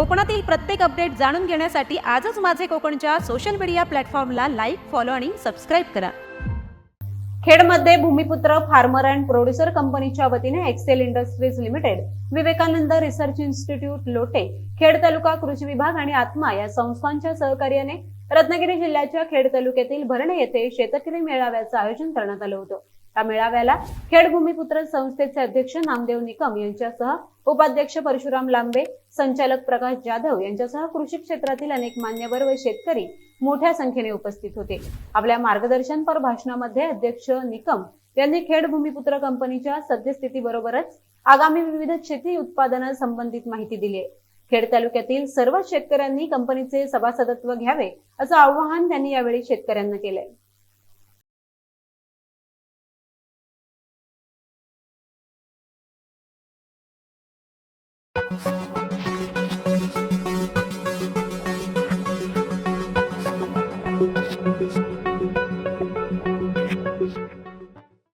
कोकणातील प्रत्येक अपडेट जाणून घेण्यासाठी आजच माझे कोकणच्या सोशल मीडिया प्लॅटफॉर्मला लाईक, फॉलो आणि सबस्क्राईब करा. खेडमध्ये भूमिपुत्र फार्मर अँड प्रोड्युसर कंपनीच्या वतीने Excel industries limited, Vivekanand research institute Lote, Khed taluka कृषी विभाग आणि आत्मा या संस्थांच्या सहकार्याने रत्नागिरी जिल्ह्याच्या खेड तालुक्यातील भरणे येथे शेतकरी मेळाव्याचं आयोजन करण्यात आलं होतं. या मेळाव्याला खेड भूमिपुत्र संस्थेचे अध्यक्ष नामदेव निकम यांच्यासह उपाध्यक्ष परशुराम लांबे, संचालक प्रकाश जाधव यांच्यासह कृषी क्षेत्रातील अनेक मान्यवर व शेतकरी मोठ्या संख्येने उपस्थित होते. आपल्या मार्गदर्शनपर भाषणामध्ये अध्यक्ष निकम यांनी खेड भूमिपुत्र कंपनीच्या सद्यस्थितीबरोबरच आगामी विविध शेती उत्पादनासंबंधित माहिती दिली. खेड तालुक्यातील सर्व शेतकऱ्यांनी कंपनीचे सभासदत्व घ्यावे असं आवाहन त्यांनी यावेळी शेतकऱ्यांना केलंय.